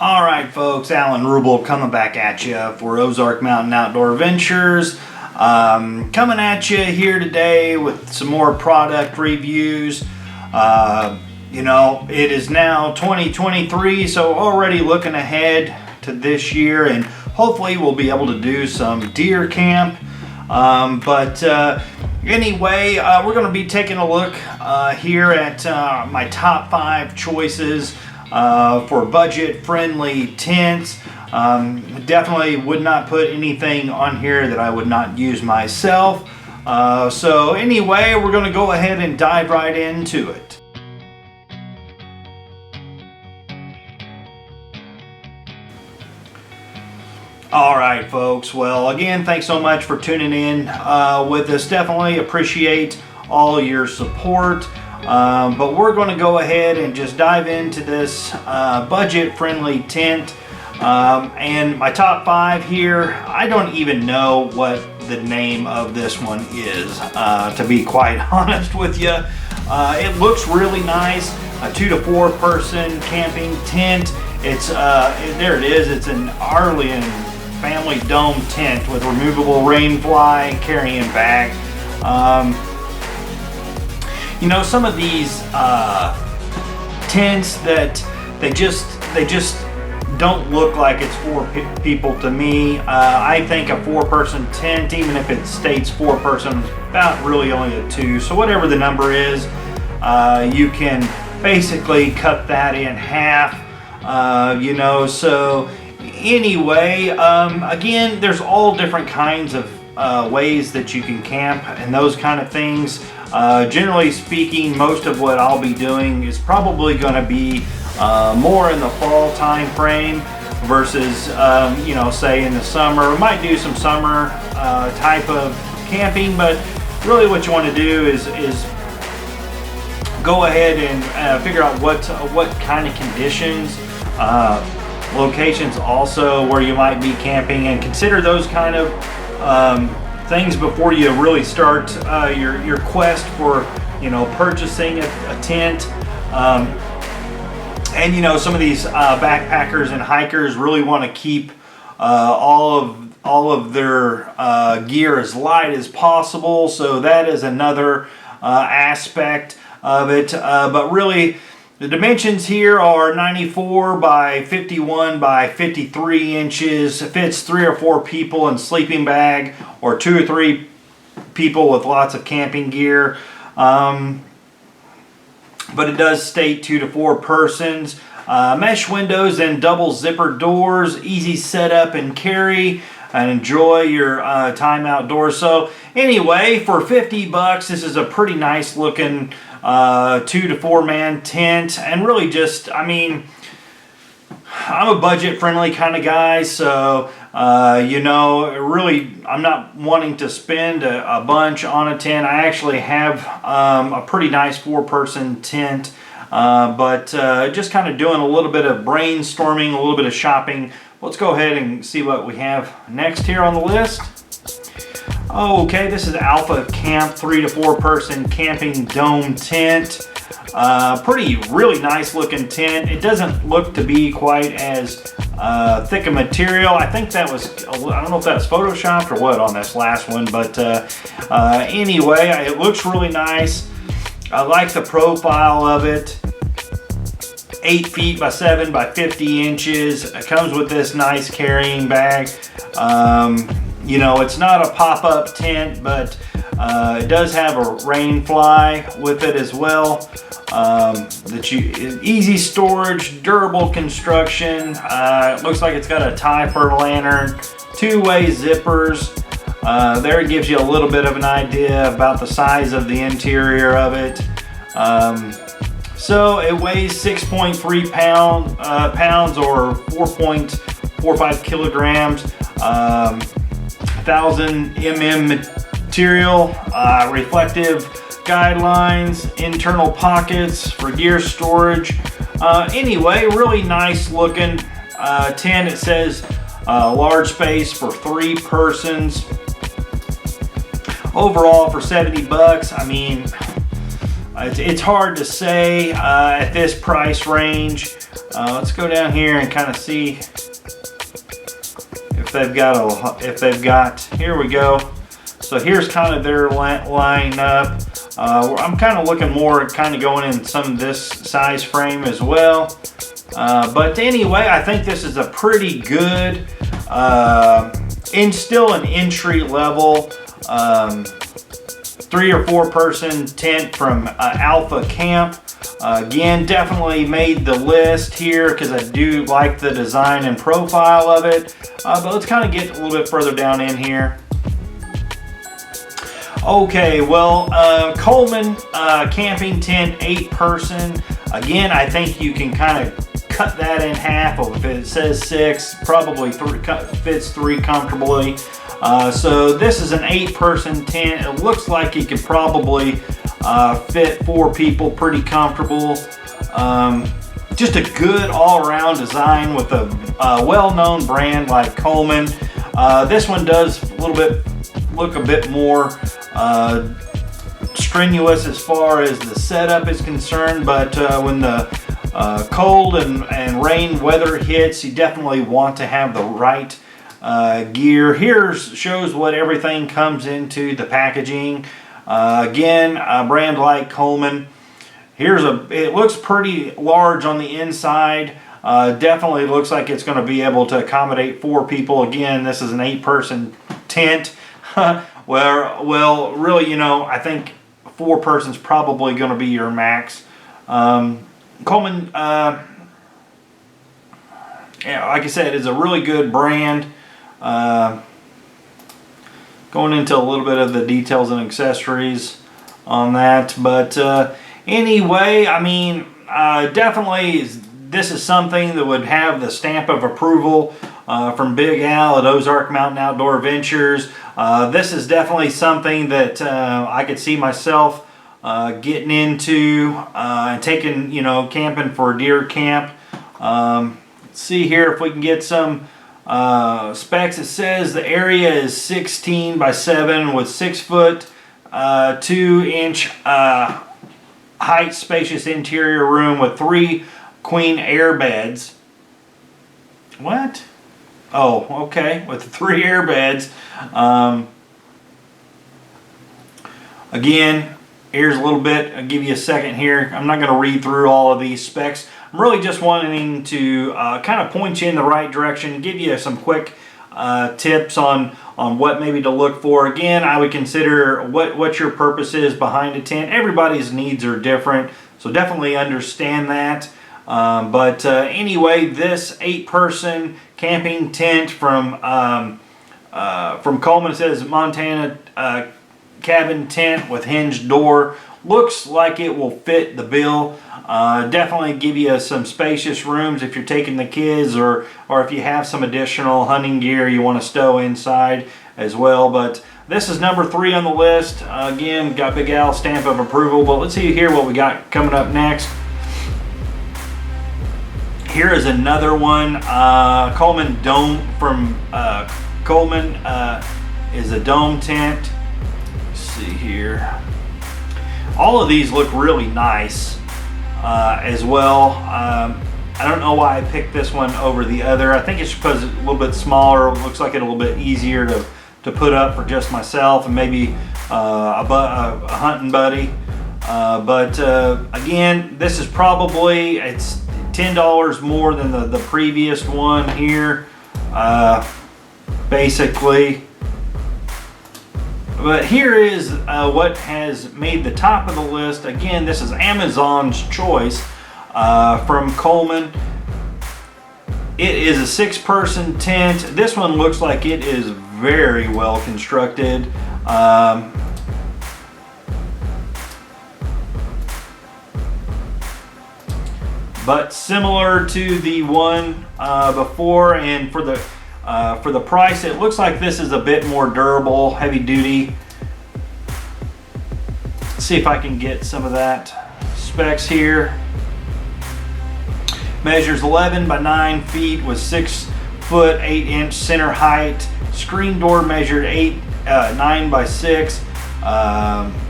All right, folks, Alan Rubel coming back at you for Ozark Mountain Outdoor Ventures. Coming at you here today with some more product reviews. It is now 2023, so already looking ahead to this year, and hopefully we'll be able to do some deer camp. Anyway, we're going to be taking a look here at my top 5 choices for budget-friendly tents. Definitely would not put anything on here that I would not use myself. So anyway, we're going to go ahead and dive right into it. All right, folks. Well, again, thanks so much for tuning in with us. Definitely appreciate all your support. But we're going to go ahead and just dive into this budget-friendly tent. And my top 5 here, I don't even know what the name of this one is, to be quite honest with you. It looks really nice, a 2 to 4 person camping tent. It's there it is. It's an Archery family dome tent with removable rain fly carrying bag. Some of these tents that they just don't look like it's for people to me. I think a 4-person tent, even if it states 4-person, about really only a 2. So whatever the number is, you can basically cut that in half. So anyway, again, there's all different kinds of ways that you can camp and those kind of things. Generally speaking, most of what I'll be doing is probably going to be more in the fall time frame versus, say in the summer. We might do some summer type of camping, but really what you want to do is go ahead and figure out what kind of conditions, locations also where you might be camping, and consider those kind of things before you really start your quest for purchasing a tent. Some of these backpackers and hikers really want to keep all of their gear as light as possible, so that is another aspect of it. But really, the dimensions here are 94 by 51 by 53 inches. It fits 3 or 4 people in sleeping bag, or 2 or 3 people with lots of camping gear. But it does state 2 to 4 persons. Mesh windows and double zipper doors. Easy setup and carry. And enjoy your time outdoors. So anyway, for $50, this is a pretty nice looking 2 to 4 man tent, and really just, I'm a budget friendly kind of guy, so really I'm not wanting to spend a bunch on a tent. I actually have a pretty nice 4-person tent, but just kind of doing a little bit of brainstorming, a little bit of shopping. Let's go ahead and see what we have next here on the list. Okay, this is Alpha Camp 3 to 4 person camping dome tent. Really nice looking tent. It doesn't look to be quite as thick a material. I think that was, I don't know if that was photoshopped or what on this last one, but anyway, it looks really nice. I like the profile of it. 8 feet by 7 by 50 inches. It comes with this nice carrying bag. It's not a pop-up tent, but it does have a rain fly with it as well. Easy storage, durable construction. It looks like it's got a tie for a lantern, 2-way zippers. There it gives you a little bit of an idea about the size of the interior of it. So it weighs 6.3 pounds or 4.45 kilograms. 1000 mm material, reflective guidelines, internal pockets for gear storage. Anyway, really nice looking tent. It says large space for 3 persons. Overall for $70, It's hard to say at this price range. Let's go down here and kind of see if they've got here we go. So here's kind of their lineup. I'm kind of looking more at kind of going in some of this size frame as well. But anyway, I think this is a pretty good, still an entry level 3 or 4 person tent from Alpha Camp. Again, definitely made the list here because I do like the design and profile of it. But let's kind of get a little bit further down in here. Okay, well, Coleman camping tent, 8 person. Again, I think you can kind of cut that in half. If it says 6, probably fits 3 comfortably. So this is an 8 person tent. It looks like it could probably fit 4 people pretty comfortable. Just a good all-around design with a well-known brand like Coleman. This one does look a bit more strenuous as far as the setup is concerned, but when the cold and rain weather hits, you definitely want to have the right gear. Here shows what everything comes into the packaging. Again, a brand like Coleman. It looks pretty large on the inside. Definitely looks like it's going to be able to accommodate 4 people. Again, this is an 8 person tent. Well, really, I think 4 persons probably going to be your max. Coleman, yeah, like I said, is a really good brand. Going into a little bit of the details and accessories on that, but anyway, I mean, definitely this is something that would have the stamp of approval from Big Al at Ozark Mountain Outdoor Ventures. This is definitely something that I could see myself getting into and taking, camping for deer camp. Let's see here if we can get some specs. It says the area is 16 by 7 with 6 foot 2 inch height, spacious interior room with 3 queen air beds. What? Oh, okay, with 3 air beds. Again, here's a little bit. I'll give you a second here. I'm not going to read through all of these specs. I'm really just wanting to kind of point you in the right direction, give you some quick tips on what maybe to look for. Again, I would consider what your purpose is behind a tent. Everybody's needs are different, so definitely understand that. But anyway, this 8 person camping tent from Coleman, says Montana cabin tent with hinged door. Looks like it will fit the bill. Definitely give you some spacious rooms if you're taking the kids, or if you have some additional hunting gear you want to stow inside as well. But this is number 3 on the list. Again, got Big Al stamp of approval. But let's see here what we got coming up next. Here is another one. Coleman Dome from Coleman is a dome tent. Let's see here. All of these look really nice as well. I don't know why I picked this one over the other. I think it's because it's a little bit smaller. It looks like it's a little bit easier to put up for just myself and maybe a hunting buddy. But again, this is probably, it's $10 more than the previous one here, basically. But here is what has made the top of the list. Again, this is Amazon's choice from Coleman. It is a 6 person tent. This one looks like it is very well constructed. But similar to the one before, and for the price, it looks like this is a bit more durable, heavy duty. Let's see if I can get some of that specs here. Measures 11 by 9 feet with 6 foot 8 inch center height. Screen door measured 9 by 6.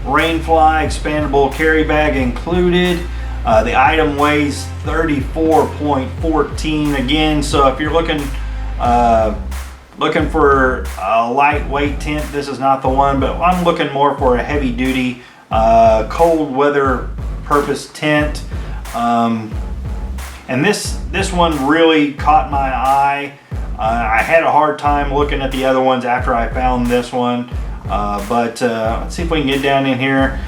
rain fly, expandable carry bag included. The item weighs 34.14 again, so if you're looking for a lightweight tent, this is not the one, but I'm looking more for a heavy duty cold weather purpose tent. And this one really caught my eye. I had a hard time looking at the other ones after I found this one, but let's see if we can get down in here.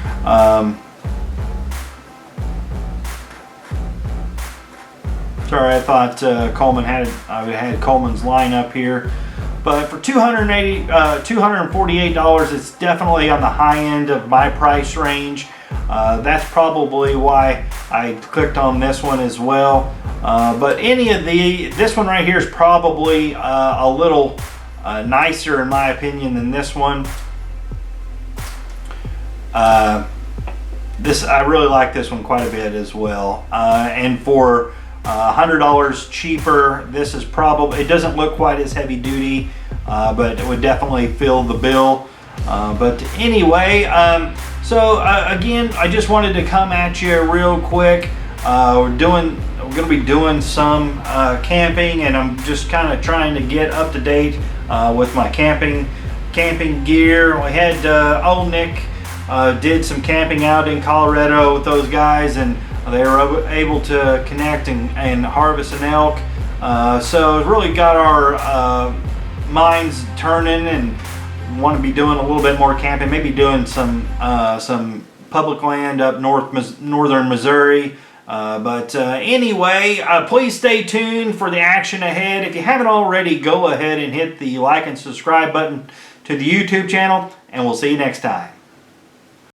Sorry, I thought Coleman I had Coleman's line up here, but for $248, it's definitely on the high end of my price range. That's probably why I clicked on this one as well. But this one right here is probably a little nicer in my opinion than this one. I really like this one quite a bit as well. And for $100 cheaper, this is probably, it doesn't look quite as heavy duty, but it would definitely fill the bill. But anyway, so again, I just wanted to come at you real quick. We're going to be doing some camping, and I'm just kind of trying to get up to date with my camping gear. We had old Nick did some camping out in Colorado with those guys, and they were able to connect and harvest an elk. So it really got our minds turning, and want to be doing a little bit more camping, maybe doing some public land up northern Missouri. But anyway, please stay tuned for the action ahead. If you haven't already, go ahead and hit the like and subscribe button to the YouTube channel, and we'll see you next time.